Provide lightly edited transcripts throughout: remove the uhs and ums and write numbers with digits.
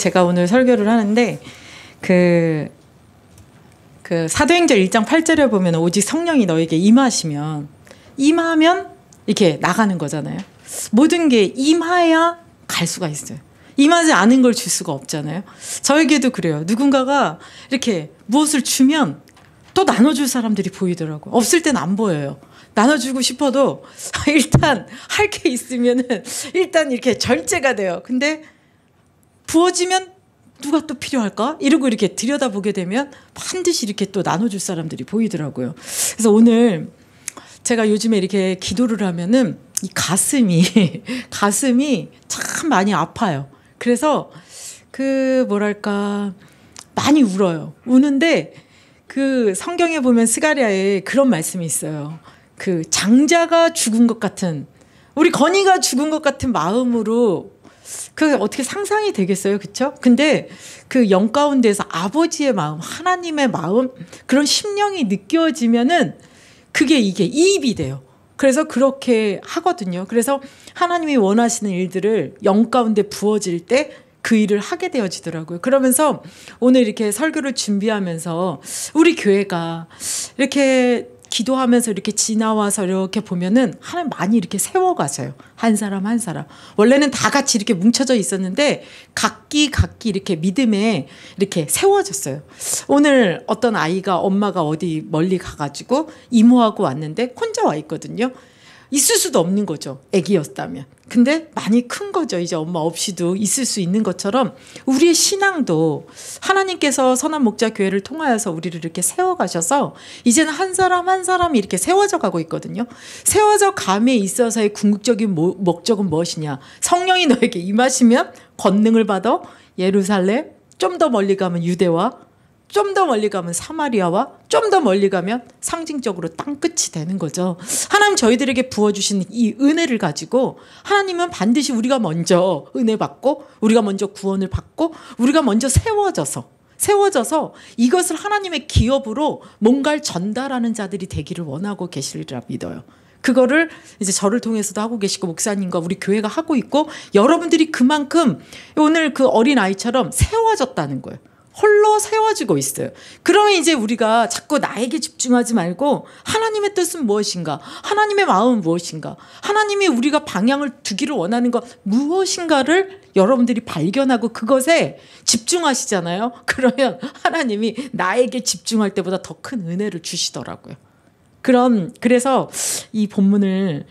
제가 오늘 설교를 하는데 그 사도행전 1장 8절에 보면 오직 성령이 너에게 임하면 이렇게 나가는 거잖아요. 모든 게 임해야 갈 수가 있어요. 임하지 않은 걸 줄 수가 없잖아요. 저에게도 그래요. 누군가가 이렇게 무엇을 주면 또 나눠줄 사람들이 보이더라고요. 없을 땐 안 보여요. 나눠주고 싶어도 일단 할 게 있으면은 일단 이렇게 절제가 돼요. 근데 부어지면 누가 또 필요할까? 이러고 이렇게 들여다보게 되면 반드시 이렇게 또 나눠줄 사람들이 보이더라고요. 그래서 오늘 제가 요즘에 이렇게 기도를 하면은 이 가슴이 참 많이 아파요. 그래서 많이 울어요. 우는데 성경에 보면 스가랴에 그런 말씀이 있어요. 장자가 죽은 것 같은, 우리 건이가 죽은 것 같은 마음으로 어떻게 상상이 되겠어요? 그쵸? 근데 영 가운데서 아버지의 마음, 하나님의 마음, 그런 심령이 느껴지면은 이게 이입이 돼요. 그래서 그렇게 하거든요. 그래서 하나님이 원하시는 일들을 영 가운데 부어질 때 그 일을 하게 되어지더라고요. 그러면서 오늘 이렇게 설교를 준비하면서 우리 교회가 이렇게 기도하면서 이렇게 지나와서 이렇게 보면은 하나님 많이 이렇게 세워가셔요. 한 사람 한 사람. 원래는 다 같이 이렇게 뭉쳐져 있었는데 각기 이렇게 믿음에 이렇게 세워졌어요. 오늘 어떤 아이가 엄마가 어디 멀리 가가지고 이모하고 왔는데 혼자 와 있거든요. 있을 수도 없는 거죠. 애기였다면. 근데 많이 큰 거죠. 이제 엄마 없이도 있을 수 있는 것처럼 우리의 신앙도 하나님께서 선한 목자 교회를 통하여서 우리를 이렇게 세워가셔서 이제는 한 사람 한 사람이 이렇게 세워져 가고 있거든요. 세워져 감에 있어서의 궁극적인 목적은 무엇이냐. 성령이 너에게 임하시면 권능을 받아 예루살렘, 좀 더 멀리 가면 유대와, 좀 더 멀리 가면 사마리아와, 좀 더 멀리 가면 상징적으로 땅끝이 되는 거죠. 하나님 저희들에게 부어주신 이 은혜를 가지고 하나님은 반드시 우리가 먼저 은혜 받고 우리가 먼저 구원을 받고 우리가 먼저 세워져서 이것을 하나님의 기업으로 뭔가를 전달하는 자들이 되기를 원하고 계시리라 믿어요. 그거를 이제 저를 통해서도 하고 계시고 목사님과 우리 교회가 하고 있고 여러분들이 그만큼 오늘 어린 아이처럼 세워졌다는 거예요. 홀로 세워지고 있어요. 그러면 이제 우리가 자꾸 나에게 집중하지 말고 하나님의 뜻은 무엇인가? 하나님의 마음은 무엇인가? 하나님이 우리가 방향을 두기를 원하는 것 무엇인가를 여러분들이 발견하고 그것에 집중하시잖아요. 그러면 하나님이 나에게 집중할 때보다 더 큰 은혜를 주시더라고요. 그래서 이 본문을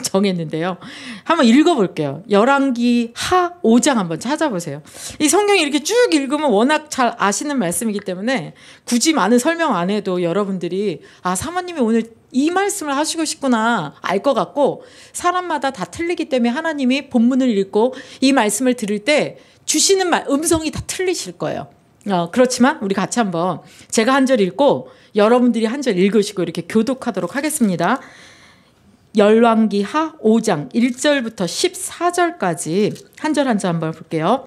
정했는데요. 한번 읽어볼게요. 열왕기 하 5장 한번 찾아보세요. 이 성경이 이렇게 쭉 읽으면 워낙 잘 아시는 말씀이기 때문에 굳이 많은 설명 안 해도 여러분들이 사모님이 오늘 이 말씀을 하시고 싶구나 알 것 같고, 사람마다 다 틀리기 때문에 하나님이 본문을 읽고 이 말씀을 들을 때 주시는 음성이 다 틀리실 거예요. 그렇지만 우리 같이 한번 제가 한 절 읽고 여러분들이 한 절 읽으시고 이렇게 교독하도록 하겠습니다. 열왕기 하 5장 1절부터 14절까지 한 절 한 절 한번 볼게요.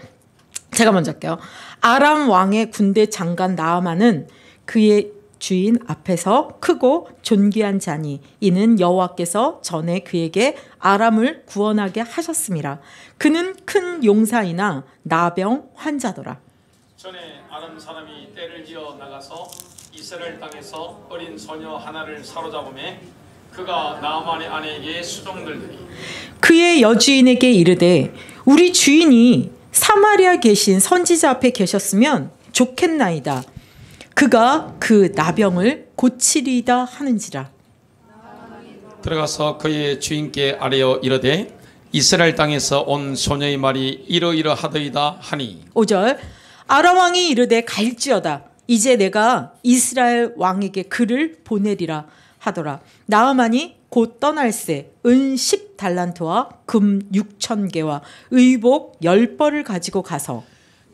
제가 먼저 할게요. 아람 왕의 군대 장관 나아만은 그의 주인 앞에서 크고 존귀한 자니 이는 여호와께서 전에 그에게 아람을 구원하게 하셨습니다. 그는 큰 용사이나 나병 환자더라. 전에 아람 사람이 떼를 지어 나가서 이스라엘 땅에서 어린 소녀 하나를 사로잡음에 그가 나아만의 아내에게 수종들더니 그의 여주인에게 이르되 우리 주인이 사마리아 계신 선지자 앞에 계셨으면 좋겠나이다. 그가 그 나병을 고치리이다 하는지라. 들어가서 그의 주인께 아뢰어 이르되 이스라엘 땅에서 온 소녀의 말이 이러이러하더이다 하니 5절 아람 왕이 이르되 갈지어다. 이제 내가 이스라엘 왕에게 그를 보내리라 하더라. 나아만이 곧 떠날새 은 10달란트와 금 6,000개와 의복 10벌을 가지고 가서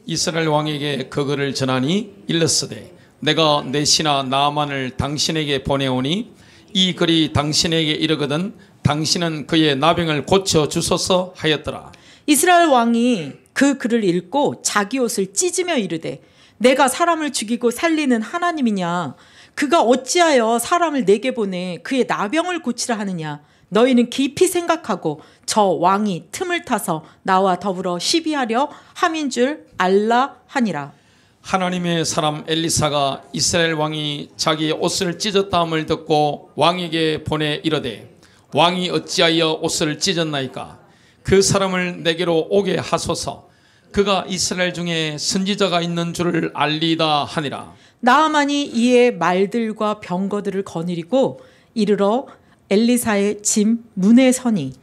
이스라엘 왕에게 그 글을 전하니 일렀으되 내가 내 신하 나아만을 당신에게 보내오니 이 글이 당신에게 이르거든 당신은 그의 나병을 고쳐 주소서 하였더라. 이스라엘 왕이 그 글을 읽고 자기 옷을 찢으며 이르되 내가 사람을 죽이고 살리는 하나님이냐? 그가 어찌하여 사람을 내게 보내 그의 나병을 고치라 하느냐? 너희는 깊이 생각하고 저 왕이 틈을 타서 나와 더불어 시비하려 함인 줄 알라 하니라. 하나님의 사람 엘리사가 이스라엘 왕이 자기의 옷을 찢었다함을 듣고 왕에게 보내 이르되 왕이 어찌하여 옷을 찢었나이까? 그 사람을 내게로 오게 하소서. 그가 이스라엘 중에 선지자가 있는 줄을 알리다 하니라. 나아만이 이에 말들과 병거들을 거느리고 이르러 엘리사의 집 문에 서니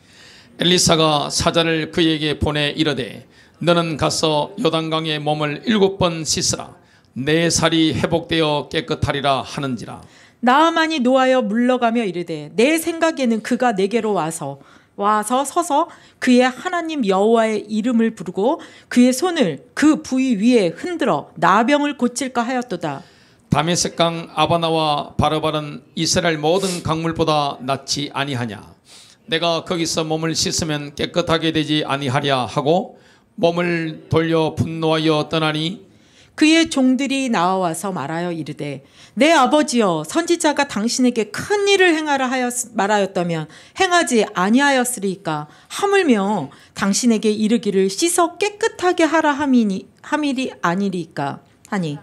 엘리사가 사자를 그에게 보내 이르되 너는 가서 요단강에 몸을 7번 씻으라. 내 살이 회복되어 깨끗하리라 하는지라. 나아만이 노하여 물러가며 이르되 내 생각에는 그가 내게로 와서 서서 그의 하나님 여호와의 이름을 부르고 그의 손을 그 부위 위에 흔들어 나병을 고칠까 하였도다. 다메섹강 아바나와 바르바는 이스라엘 모든 강물보다 낫지 아니하냐? 내가 거기서 몸을 씻으면 깨끗하게 되지 아니하랴 하고 몸을 돌려 분노하여 떠나니 그의 종들이 나와서 말하여 이르되 내 아버지여 선지자가 당신에게 큰 일을 행하라 말하였다면 행하지 아니하였으리까? 하물며 당신에게 이르기를 씻어 깨끗하게 하라 함일이 아니리까 하니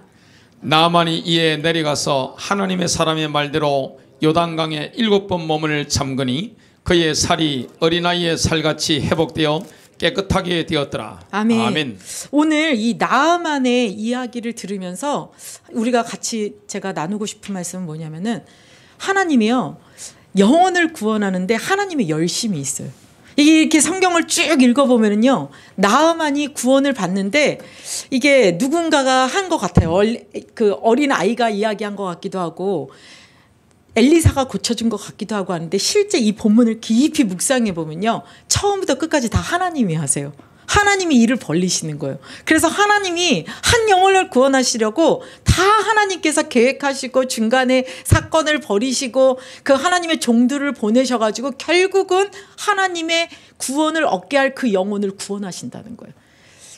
나아만이 이에 내려가서 하나님의 사람의 말대로 요단강에 7번 몸을 잠그니 그의 살이 어린아이의 살같이 회복되어 깨끗하게 되었더라. 아멘. 아멘. 오늘 이 나아만의 이야기를 들으면서 우리가 같이 제가 나누고 싶은 말씀은 뭐냐면은 하나님이요 영혼을 구원하는데 하나님의 열심이 있어요. 이게 이렇게 성경을 쭉 읽어보면은요 나아만이 구원을 받는데 이게 누군가가 한 것 같아요. 그 어린 아이가 이야기한 것 같기도 하고 엘리사가 고쳐준 것 같기도 하고 하는데 실제 이 본문을 깊이 묵상해 보면요 처음부터 끝까지 다 하나님이 하세요. 하나님이 일을 벌리시는 거예요. 그래서 하나님이 한 영혼을 구원하시려고 다 하나님께서 계획하시고 중간에 사건을 벌이시고 그 하나님의 종들을 보내셔가지고 결국은 하나님의 구원을 얻게 할 그 영혼을 구원하신다는 거예요.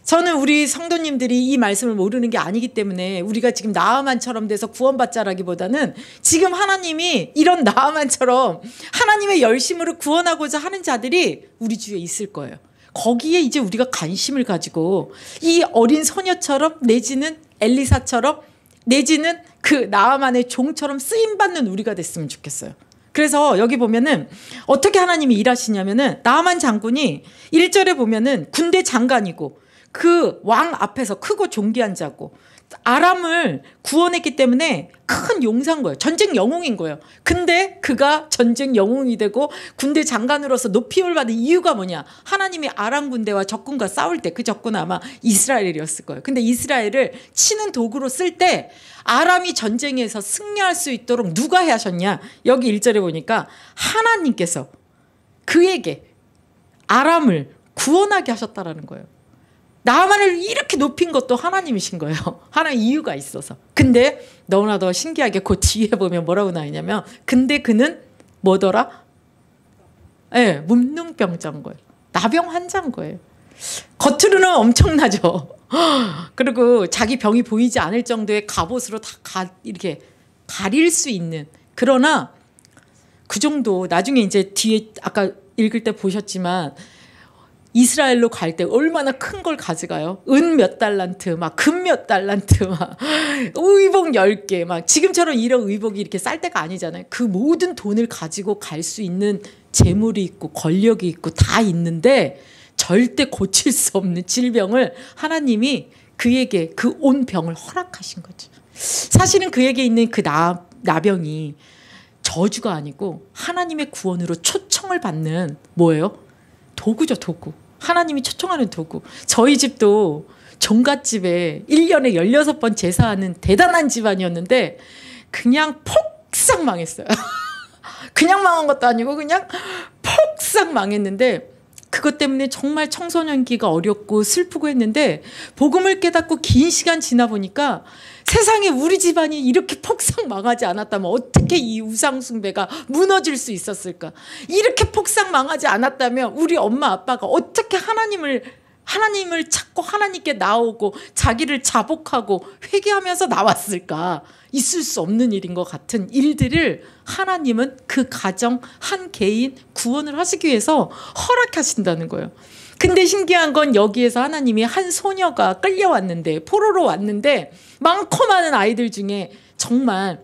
저는 우리 성도님들이 이 말씀을 모르는 게 아니기 때문에 우리가 지금 나아만처럼 돼서 구원받자라기보다는 지금 하나님이 이런 나아만처럼 하나님의 열심으로 구원하고자 하는 자들이 우리 주위에 있을 거예요. 거기에 이제 우리가 관심을 가지고 이 어린 소녀처럼 내지는 엘리사처럼 내지는 그 나아만의 종처럼 쓰임받는 우리가 됐으면 좋겠어요. 그래서 여기 보면은 어떻게 하나님이 일하시냐면은 나아만 장군이 1절에 보면은 군대 장관이고 그 왕 앞에서 크고 존귀한 자고 아람을 구원했기 때문에 큰 용사인 거예요. 전쟁 영웅인 거예요. 근데 그가 전쟁 영웅이 되고 군대 장관으로서 높임을 받은 이유가 뭐냐? 하나님이 아람 군대와 적군과 싸울 때 그 적군은 아마 이스라엘이었을 거예요. 근데 이스라엘을 치는 도구로 쓸 때 아람이 전쟁에서 승리할 수 있도록 누가 해 하셨냐? 여기 1절에 보니까 하나님께서 그에게 아람을 구원하게 하셨다라는 거예요. 나아만을 이렇게 높인 것도 하나님이신 거예요. 하나님 이유가 있어서. 근데 너무나 더 신기하게 그 뒤에 보면 뭐라고 나오냐면 근데 그는 뭐더라? 예, 문둥병자인 거예요. 나병 환자인 거예요. 겉으로는 엄청나죠. 그리고 자기 병이 보이지 않을 정도의 갑옷으로 다 이렇게 가릴 수 있는 그러나 그 정도 나중에 이제 뒤에 아까 읽을 때 보셨지만 이스라엘로 갈 때 얼마나 큰 걸 가져가요? 은 몇 달란트, 막 금 몇 달란트, 막 의복 10개, 막 지금처럼 이런 의복이 이렇게 쌀 때가 아니잖아요. 그 모든 돈을 가지고 갈 수 있는 재물이 있고 권력이 있고 다 있는데 절대 고칠 수 없는 질병을 하나님이 그에게 그 온 병을 허락하신 거죠. 사실은 그에게 있는 그 나병이 저주가 아니고 하나님의 구원으로 초청을 받는 뭐예요? 도구죠, 도구. 하나님이 초청하는 도구. 저희 집도 종갓집에 1년에 16번 제사하는 대단한 집안이었는데 그냥 폭삭 망했어요. 그냥 망한 것도 아니고 그냥 폭삭 망했는데 그것 때문에 정말 청소년기가 어렵고 슬프고 했는데 복음을 깨닫고 긴 시간 지나 보니까 세상에 우리 집안이 이렇게 폭삭 망하지 않았다면 어떻게 이 우상 숭배가 무너질 수 있었을까? 이렇게 폭삭 망하지 않았다면 우리 엄마 아빠가 어떻게 하나님을 하나님을 찾고 하나님께 나오고 자기를 자복하고 회개하면서 나왔을까? 있을 수 없는 일인 것 같은 일들을 하나님은 그 가정 한 개인 구원을 하시기 위해서 허락하신다는 거예요. 근데 신기한 건 여기에서 하나님이 한 소녀가 끌려왔는데, 포로로 왔는데 많고 많은 아이들 중에 정말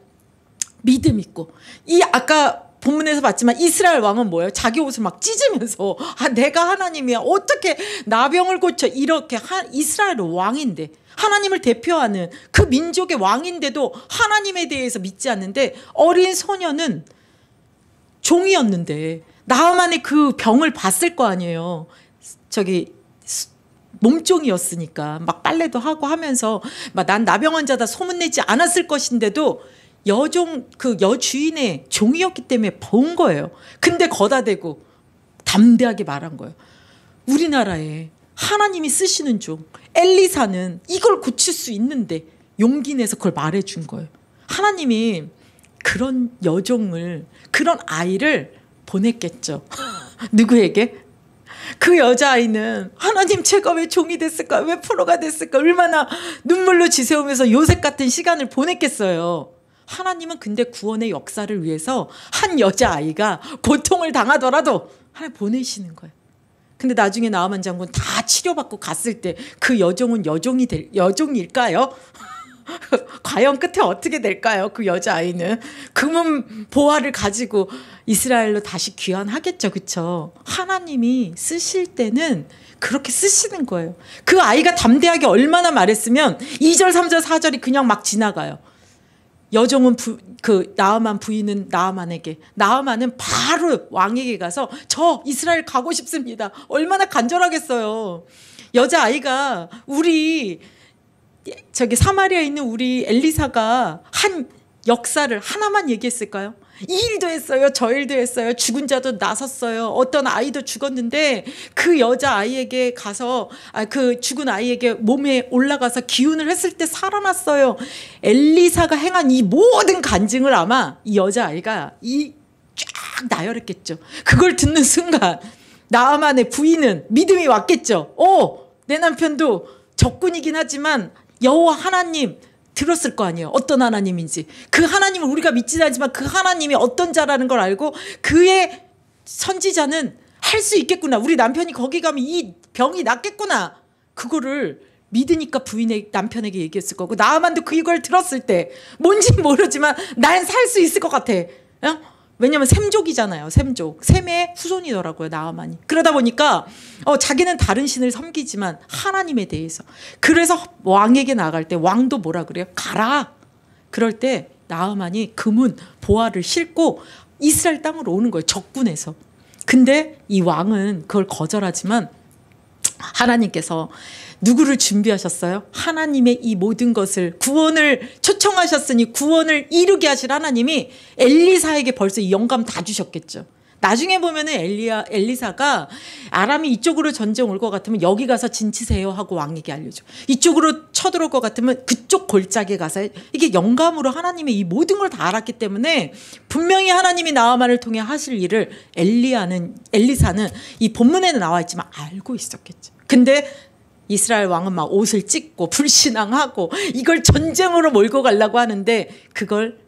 믿음 있고, 이 아까 본문에서 봤지만 이스라엘 왕은 뭐예요? 자기 옷을 막 찢으면서 내가 하나님이야, 어떻게 나병을 고쳐, 이렇게 이스라엘 왕인데, 하나님을 대표하는 그 민족의 왕인데도 하나님에 대해서 믿지 않는데, 어린 소녀는 종이었는데 나아만의 그 병을 봤을 거 아니에요. 저기 몸종이었으니까 막 빨래도 하고 하면서 막 난 나병 환자다 소문내지 않았을 것인데도 그 여주인의 종이었기 때문에 본 거예요. 근데 거다 대고 담대하게 말한 거예요. 우리나라에 하나님이 쓰시는 종 엘리사는 이걸 고칠 수 있는데 용기 내서 그걸 말해준 거예요. 하나님이 그런 여종을, 그런 아이를 보냈겠죠. 누구에게? 그 여자아이는 하나님 제가 왜 종이 됐을까, 왜 포로가 됐을까, 얼마나 눈물로 지새우면서 요셉 같은 시간을 보냈겠어요. 하나님은 근데 구원의 역사를 위해서 한 여자아이가 고통을 당하더라도 하나님 보내시는 거예요. 근데 나중에 나아만 장군 다 치료받고 갔을 때 그 여종은 여종일까요? 과연 끝에 어떻게 될까요? 그 여자아이는 금은 보화를 가지고 이스라엘로 다시 귀환하겠죠. 그렇죠? 하나님이 쓰실 때는 그렇게 쓰시는 거예요. 그 아이가 담대하게 얼마나 말했으면 2절 3절 4절이 그냥 막 지나가요. 여종은 그 나아만 부인은 나아만에게, 나아만은 바로 왕에게 가서 저 이스라엘 가고 싶습니다. 얼마나 간절하겠어요. 여자아이가 저기 사마리아에 있는 우리 엘리사가 한 역사를 하나만 얘기했을까요? 이 일도 했어요, 저 일도 했어요, 죽은 자도 나섰어요, 어떤 아이도 죽었는데 그 여자아이에게 가서 그 죽은 아이에게 몸에 올라가서 기운을 했을 때 살아났어요. 엘리사가 행한 이 모든 간증을 아마 이 여자아이가 쫙 나열했겠죠. 그걸 듣는 순간 나아만의 부인은 믿음이 왔겠죠. 내 남편도 적군이긴 하지만 여호와 하나님 들었을 거 아니에요. 어떤 하나님인지. 그 하나님을 우리가 믿지 않지만 그 하나님이 어떤 자라는 걸 알고 그의 선지자는 할 수 있겠구나. 우리 남편이 거기 가면 이 병이 낫겠구나. 그거를 믿으니까 남편에게 얘기했을 거고, 나아만도 그걸 들었을 때 뭔지 모르지만 난 살 수 있을 것 같아. 왜냐면 셈족이잖아요. 셈의 후손이더라고요, 나아만이. 그러다 보니까 자기는 다른 신을 섬기지만 하나님에 대해서. 그래서 왕에게 나갈 때 왕도 뭐라 그래요? 가라. 그럴 때 나아만이 금은 보화를 싣고 이스라엘 땅으로 오는 거예요, 적군에서. 근데 이 왕은 그걸 거절하지만 하나님께서 누구를 준비하셨어요? 하나님의 이 모든 것을, 구원을 초청하셨으니 구원을 이루게 하실 하나님이 엘리사에게 벌써 이 영감 다 주셨겠죠. 나중에 보면은 엘리사가 아람이 이쪽으로 전쟁 올 것 같으면 여기 가서 진치세요 하고 왕에게 알려줘. 이쪽으로 쳐들어올 것 같으면 그쪽 골짜기에 가서, 이게 영감으로 하나님의 이 모든 걸 다 알았기 때문에 분명히 하나님이 나아만을 통해 하실 일을 엘리사는 이 본문에는 나와 있지만 알고 있었겠죠. 근데 이스라엘 왕은 막 옷을 찢고 불신앙하고 이걸 전쟁으로 몰고 가려고 하는데 그걸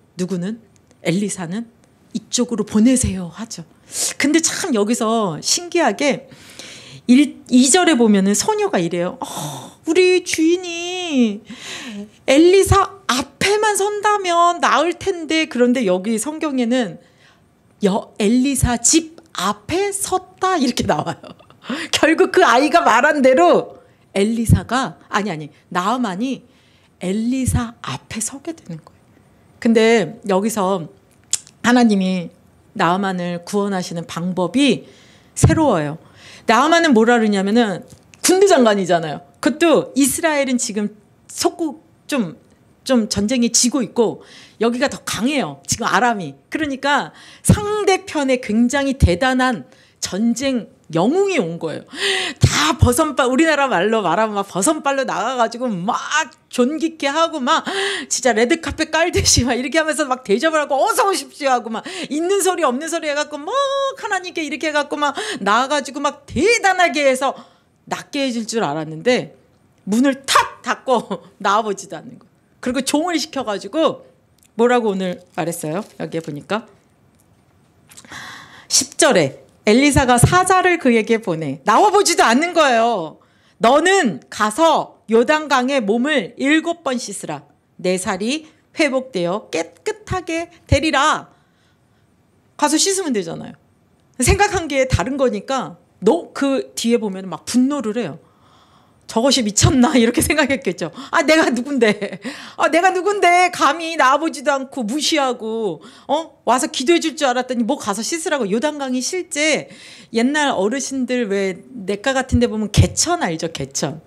엘리사는 이쪽으로 보내세요 하죠. 근데 참 여기서 신기하게 2절에 보면은 소녀가 이래요. 우리 주인이 엘리사 앞에만 선다면 나을 텐데, 그런데 여기 성경에는 엘리사 집 앞에 섰다 이렇게 나와요. 결국 그 아이가 말한 대로 나아만이 엘리사 앞에 서게 되는 거예요. 근데 여기서 하나님이 나아만을 구원하시는 방법이 새로워요. 나아만은 뭐라 그러냐면은 군대 장관이잖아요. 그것도 이스라엘은 지금 좀 전쟁이 지고 있고 여기가 더 강해요. 지금 아람이. 그러니까 상대편에 굉장히 대단한 전쟁 영웅이 온 거예요. 다 버선발, 우리나라 말로 말하면 막 버선발로 나가가지고 막 존귀케 하고 막 진짜 레드카펫 깔듯이 막 이렇게 하면서 막 대접을 하고 어서 오십시오 하고 막 있는 소리 없는 소리 해갖고 막 하나님께 이렇게 해갖고 막 나와가지고 막 대단하게 해서 낫게 해줄 줄 알았는데 문을 탁 닫고 나와보지도 않는 거예요. 그리고 종을 시켜가지고 뭐라고 오늘 말했어요? 여기에 보니까 10절에 엘리사가 사자를 그에게 보내 나와보지도 않는 거예요. 너는 가서 요단강에 몸을 7번 씻으라. 내 살이 회복되어 깨끗하게 되리라. 가서 씻으면 되잖아요. 생각한 게 다른 거니까 너 그 뒤에 보면 막 분노를 해요. 저것이 미쳤나 이렇게 생각했겠죠. 아 내가 누군데 내가 누군데 감히 나와보지도 않고 무시하고 와서 기도해 줄 줄 알았더니 뭐 가서 씻으라고. 요단강이 실제 옛날 어르신들 왜 냇가 같은 데 보면 개천 알죠? 개천.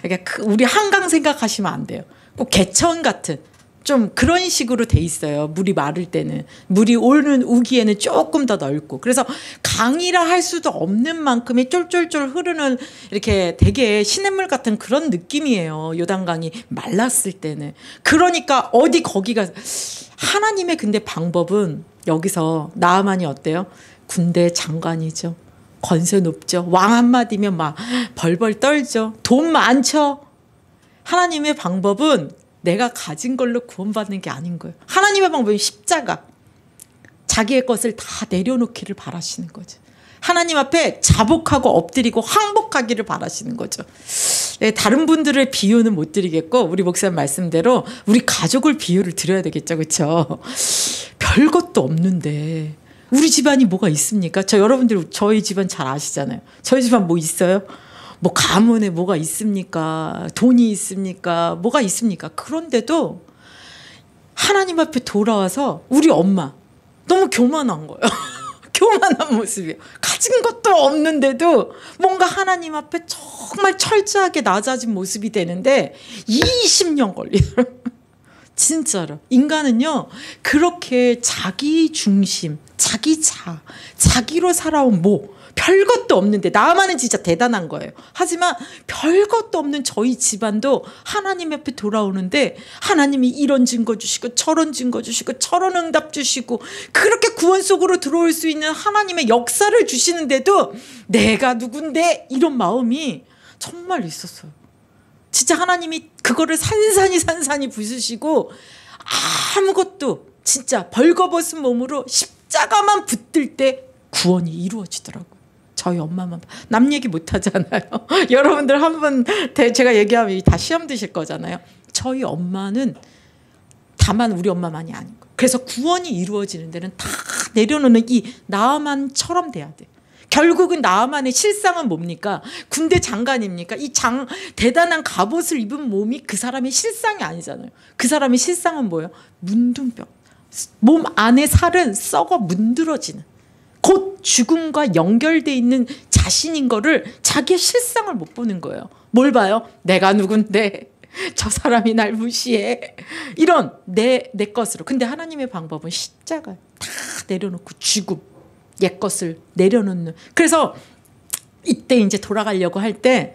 그러니까 우리 한강 생각하시면 안 돼요. 꼭 개천 같은 좀 그런 식으로 돼 있어요. 물이 마를 때는. 물이 오는 우기에는 조금 더 넓고. 그래서 강이라 할 수도 없는 만큼의 쫄쫄쫄 흐르는 이렇게 되게 시냇물 같은 그런 느낌이에요. 요단강이 말랐을 때는. 그러니까 어디 거기가 하나님의 근데 방법은 여기서 나아만이 어때요? 군대 장관이죠. 권세 높죠. 왕 한마디면 막 벌벌 떨죠. 돈 많죠. 하나님의 방법은 내가 가진 걸로 구원받는 게 아닌 거예요. 하나님의 방법은 십자가. 자기의 것을 다 내려놓기를 바라시는 거죠. 하나님 앞에 자복하고 엎드리고 항복하기를 바라시는 거죠. 네, 다른 분들의 비유는 못 드리겠고 우리 목사님 말씀대로 우리 가족을 비유를 드려야 되겠죠. 그렇죠? 별것도 없는데 우리 집안이 뭐가 있습니까? 여러분들 저희 집안 잘 아시잖아요. 저희 집안 뭐 있어요? 뭐 가문에 뭐가 있습니까? 돈이 있습니까? 뭐가 있습니까? 그런데도 하나님 앞에 돌아와서 우리 엄마 너무 교만한 거예요. 교만한 모습이에요. 가진 것도 없는데도 뭔가 하나님 앞에 정말 철저하게 낮아진 모습이 되는데 20년 걸리더라고요. 진짜로. 인간은요 그렇게 자기 중심, 자기로 살아온 별것도 없는데 나만은 진짜 대단한 거예요. 하지만 별것도 없는 저희 집안도 하나님 앞에 돌아오는데 하나님이 이런 증거 주시고 저런 증거 주시고 저런 응답 주시고 그렇게 구원 속으로 들어올 수 있는 하나님의 역사를 주시는데도 내가 누군데 이런 마음이 정말 있었어요. 진짜 하나님이 그거를 산산이 부수시고 아무것도 진짜 벌거벗은 몸으로 십자가만 붙들 때 구원이 이루어지더라고요. 저희 엄마만. 남 얘기 못 하잖아요. 여러분들 한번 제가 얘기하면 다 시험 드실 거잖아요. 저희 엄마는 다만 우리 엄마만이 아닌 거예요. 그래서 구원이 이루어지는 데는 다 내려놓는 이 나아만처럼 돼야 돼. 결국은 나아만의 실상은 뭡니까? 군대 장관입니까? 대단한 갑옷을 입은 몸이 그 사람의 실상이 아니잖아요. 그 사람의 실상은 뭐예요? 문둥병. 몸 안에 살은 썩어 문드러지는. 곧 죽음과 연결돼 있는 자신인 거를 자기의 실상을 못 보는 거예요. 뭘 봐요? 내가 누군데 저 사람이 날 무시해. 이런 내 것으로. 근데 하나님의 방법은 십자가 다 내려놓고 죽음. 옛 것을 내려놓는. 그래서 이때 이제 돌아가려고 할 때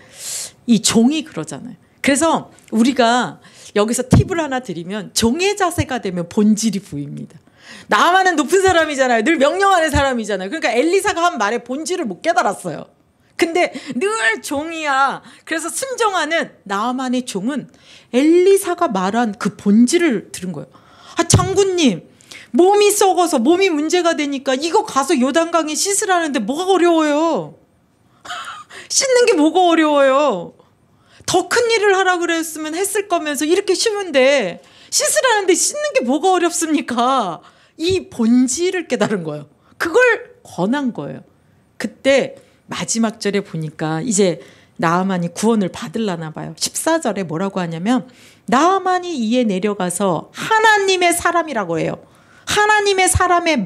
이 종이 그러잖아요. 그래서 우리가 여기서 팁을 하나 드리면 종의 자세가 되면 본질이 보입니다. 나만은 높은 사람이잖아요. 늘 명령하는 사람이잖아요. 그러니까 엘리사가 한 말에 본질을 못 깨달았어요. 근데 늘 종이야. 그래서 순종하는 나만의 종은 엘리사가 말한 그 본질을 들은 거예요. 아 장군님 몸이 썩어서 몸이 문제가 되니까 이거 가서 요단강에 씻으라는데 뭐가 어려워요. 씻는 게 뭐가 어려워요. 더 큰 일을 하라 그랬으면 했을 거면서 이렇게 쉬운데 씻으라는데 씻는 게 뭐가 어렵습니까? 이 본질을 깨달은 거예요. 그걸 권한 거예요. 그때 마지막 절에 보니까 이제 나아만이 구원을 받으려나 봐요. 14절에 뭐라고 하냐면 나아만이 이에 내려가서 하나님의 사람이라고 해요. 하나님의 사람의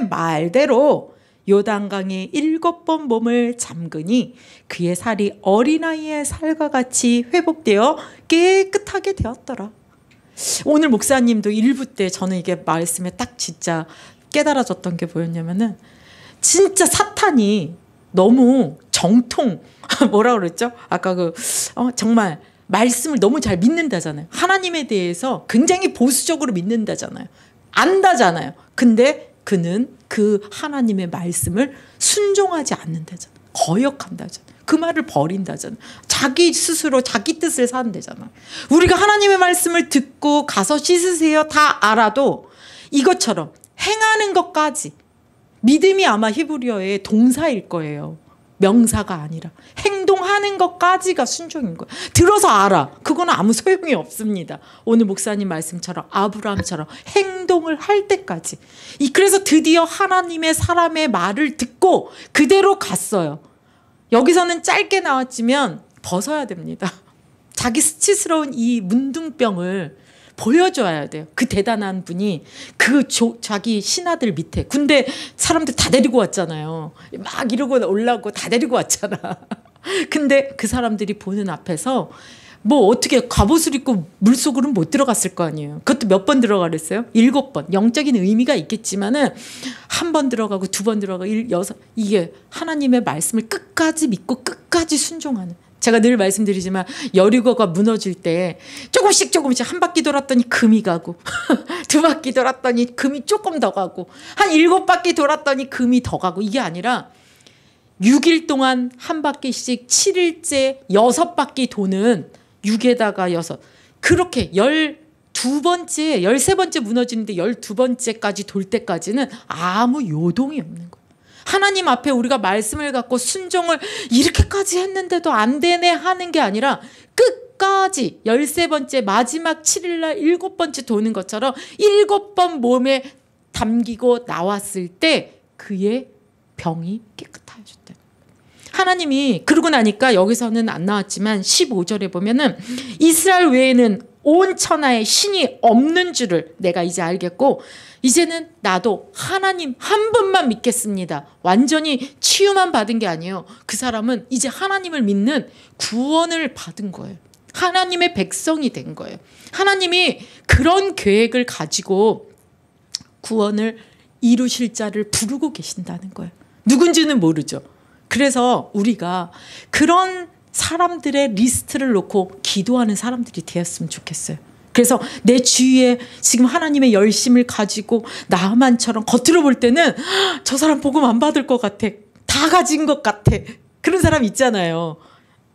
말대로 요단강에 7번 몸을 잠그니 그의 살이 어린아이의 살과 같이 회복되어 깨끗하게 되었더라. 오늘 목사님도 일부 때 저는 이게 말씀에 딱 진짜 깨달아졌던 게 뭐였냐면은 진짜 사탄이 너무 정통 뭐라 그랬죠? 아까 정말 말씀을 너무 잘 믿는다잖아요. 하나님에 대해서 굉장히 보수적으로 믿는다잖아요. 안다잖아요. 근데 그는 그 하나님의 말씀을 순종하지 않는다잖아. 거역한다잖아. 그 말을 버린다잖아. 자기 스스로 자기 뜻을 산다잖아. 우리가 하나님의 말씀을 듣고 가서 씻으세요 다 알아도 이것처럼 행하는 것까지, 믿음이 아마 히브리어의 동사일 거예요. 명사가 아니라 행동하는 것까지가 순종인 거예요. 들어서 알아. 그거는 아무 소용이 없습니다. 오늘 목사님 말씀처럼 아브라함처럼 행동을 할 때까지. 그래서 드디어 하나님의 사람의 말을 듣고 그대로 갔어요. 여기서는 짧게 나왔지만 벗어야 됩니다. 자기 수치스러운 이 문둥병을 보여줘야 돼요. 그 대단한 분이 자기 신하들 밑에, 군대 사람들 다 데리고 왔잖아요. 막 이러고 올라오고 다 데리고 왔잖아. 근데 그 사람들이 보는 앞에서 뭐 어떻게 갑옷을 입고 물속으로는 못 들어갔을 거 아니에요. 그것도 몇 번 들어가랬어요? 7번. 영적인 의미가 있겠지만은 한 번 들어가고 2번 들어가고 6, 이게 하나님의 말씀을 끝까지 믿고 끝까지 순종하는. 제가 늘 말씀드리지만 여리고가 무너질 때 조금씩 한 바퀴 돌았더니 금이 가고 2바퀴 돌았더니 금이 조금 더 가고 한 7바퀴 돌았더니 금이 더 가고, 이게 아니라 6일 동안 한 바퀴씩 7일째 6바퀴 도는 6에다가 6, 그렇게 12번째 13번째 무너지는데 12번째까지 돌 때까지는 아무 요동이 없는 거예요. 하나님 앞에 우리가 말씀을 갖고 순종을 이렇게까지 했는데도 안 되네 하는 게 아니라 끝까지 13번째 마지막 7일날 7번째 도는 것처럼 7번 몸에 담기고 나왔을 때 그의 병이 깨끗해졌대. 하나님이 그러고 나니까 여기서는 안 나왔지만 15절에 보면은 이스라엘 외에는 온 천하에 신이 없는 줄을 내가 이제 알겠고 이제는 나도 하나님 한 분만 믿겠습니다. 완전히 치유만 받은 게 아니에요. 그 사람은 이제 하나님을 믿는 구원을 받은 거예요. 하나님의 백성이 된 거예요. 하나님이 그런 계획을 가지고 구원을 이루실 자를 부르고 계신다는 거예요. 누군지는 모르죠. 그래서 우리가 그런 사람들의 리스트를 놓고 기도하는 사람들이 되었으면 좋겠어요. 그래서 내 주위에 지금 하나님의 열심을 가지고 나만처럼 겉으로 볼 때는 저 사람 복음 안 받을 것 같아. 다 가진 것 같아. 그런 사람 있잖아요.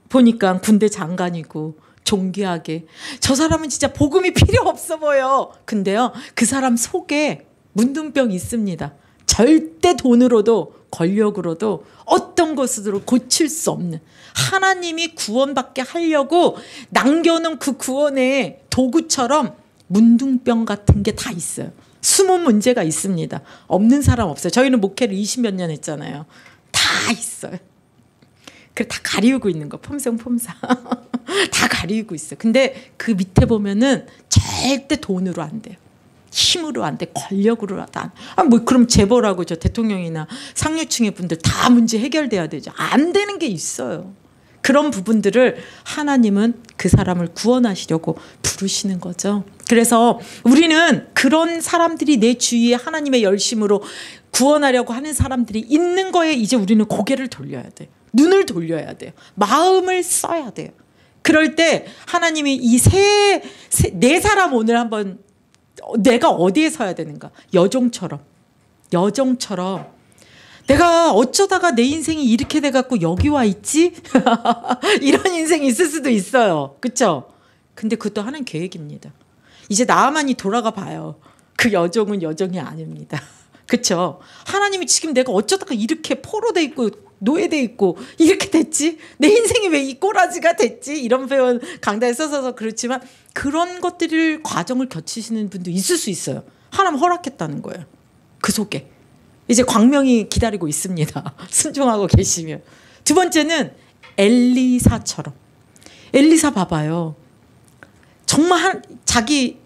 보니까 군대 장관이고 존귀하게. 저 사람은 진짜 복음이 필요 없어 보여. 근데요, 그 사람 속에 문둥병이 있습니다. 절대 돈으로도 권력으로도 어떤 것으로 고칠 수 없는, 하나님이 구원받게 하려고 남겨놓은 그 구원의 도구처럼 문둥병 같은 게 다 있어요. 숨은 문제가 있습니다. 없는 사람 없어요. 저희는 목회를 20몇 년 했잖아요. 다 있어요. 그래 다 가리우고 있는 거, 폼생폼사 다 가리우고 있어요. 근데 그 밑에 보면은 절대 돈으로 안 돼요. 힘으로 안 돼. 권력으로 안. 뭐 그럼 재벌하고 저 대통령이나 상류층의 분들 다 문제 해결돼야 되죠. 안 되는 게 있어요. 그런 부분들을 하나님은 그 사람을 구원하시려고 부르시는 거죠. 그래서 우리는 그런 사람들이 내 주위에 하나님의 열심으로 구원하려고 하는 사람들이 있는 거에 이제 우리는 고개를 돌려야 돼. 눈을 돌려야 돼요. 마음을 써야 돼요. 그럴 때 하나님이 이 네 사람 오늘 한번 내가 어디에 서야 되는가? 여종처럼 내가 어쩌다가 내 인생이 이렇게 돼갖고 여기 와 있지? 이런 인생이 있을 수도 있어요. 그렇죠? 근데 그것도 하나님 계획입니다. 이제 나만이 돌아가 봐요. 그 여종은 여종이 아닙니다. 그렇죠? 하나님이 지금 내가 어쩌다가 이렇게 포로돼 있고 노예돼 있고 이렇게 됐지? 내 인생이 왜 이 꼬라지가 됐지? 이런 표현 강단에 써서 그렇지만 그런 것들을 과정을 거치시는 분도 있을 수 있어요. 하나님 허락했다는 거예요. 그 속에 이제 광명이 기다리고 있습니다. 순종하고 계시면. 두 번째는 엘리사처럼. 엘리사 봐봐요. 정말 자기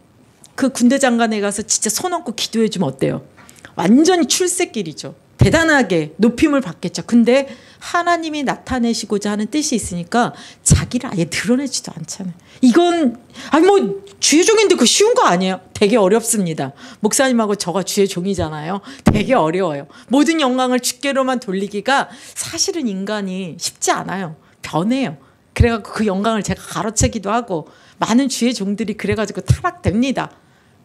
그 군대 장관에 가서 진짜 손 얹고 기도해 주면 어때요? 완전히 출세길이죠. 대단하게 높임을 받겠죠. 근데 하나님이 나타내시고자 하는 뜻이 있으니까 자기를 아예 드러내지도 않잖아요. 이건 뭐 주의 종인데 그 쉬운 거 아니에요. 되게 어렵습니다. 목사님하고 저가 주의 종이잖아요. 되게 어려워요. 모든 영광을 주께로만 돌리기가 사실은 인간이 쉽지 않아요. 변해요. 그래가지고 그 영광을 제가 가로채기도 하고 많은 주의 종들이 그래가지고 타락됩니다.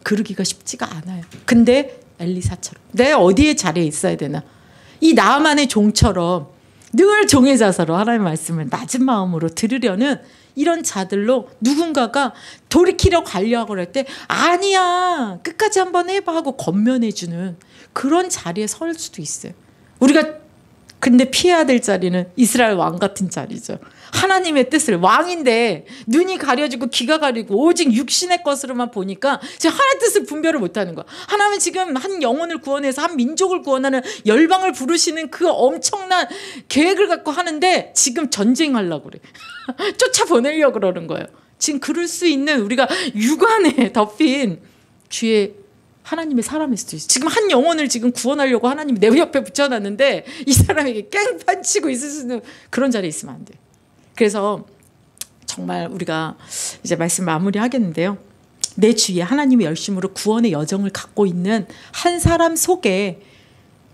그러기가 쉽지가 않아요. 근데 엘리사처럼 내가 어디에 자리에 있어야 되나. 이 나만의 종처럼 늘 종의 자세로 하나님의 말씀을 낮은 마음으로 들으려는 이런 자들로 누군가가 돌이키려고 하려고 할 때 아니야 끝까지 한번 해봐 하고 건면해주는 그런 자리에 설 수도 있어요. 우리가 근데 피해야 될 자리는 이스라엘 왕 같은 자리죠. 하나님의 뜻을 왕인데 눈이 가려지고 귀가 가리고 오직 육신의 것으로만 보니까 지금 하나님의 뜻을 분별을 못하는 거야. 하나님은 지금 한 영혼을 구원해서 한 민족을 구원하는 열방을 부르시는 그 엄청난 계획을 갖고 하는데 지금 전쟁하려고 그래. 쫓아보내려고 그러는 거예요. 지금 그럴 수 있는 우리가 육안에 덮인 주의 하나님의 사람일 수도 있어요. 지금 한 영혼을 지금 구원하려고 하나님이 내 옆에 붙여놨는데 이 사람에게 깽판 치고 있을 수 있는 그런 자리에 있으면 안 돼요. 그래서 정말 우리가 이제 말씀 마무리하겠는데요. 내 주위에 하나님의 열심으로 구원의 여정을 갖고 있는 한 사람 속에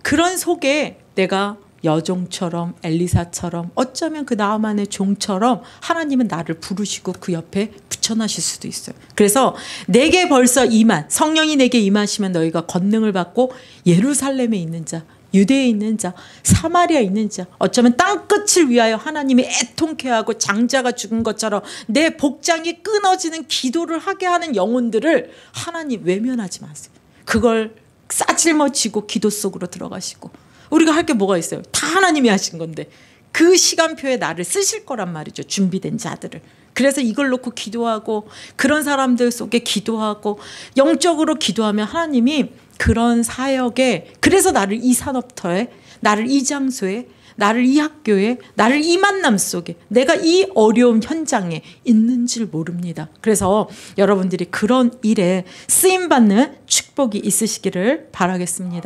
그런 속에 내가 여종처럼 엘리사처럼 어쩌면 그 나만의 종처럼 하나님은 나를 부르시고 그 옆에 붙여놓으실 수도 있어요. 그래서 내게 벌써 임한 성령이 내게 임하시면 너희가 권능을 받고 예루살렘에 있는 자 유대에 있는 자 사마리아에 있는 자 어쩌면 땅끝을 위하여 하나님이 애통케 하고 장자가 죽은 것처럼 내 복장이 끊어지는 기도를 하게 하는 영혼들을 하나님 외면하지 마세요. 그걸 싸질머치고 기도 속으로 들어가시고 우리가 할 게 뭐가 있어요? 다 하나님이 하신 건데 그 시간표에 나를 쓰실 거란 말이죠. 준비된 자들을. 그래서 이걸 놓고 기도하고 그런 사람들 속에 기도하고 영적으로 기도하면 하나님이 그런 사역에 그래서 나를 이 산업터에 나를 이 장소에 나를 이 학교에 나를 이 만남 속에 내가 이 어려운 현장에 있는 줄 모릅니다. 그래서 여러분들이 그런 일에 쓰임받는 축복이 있으시기를 바라겠습니다.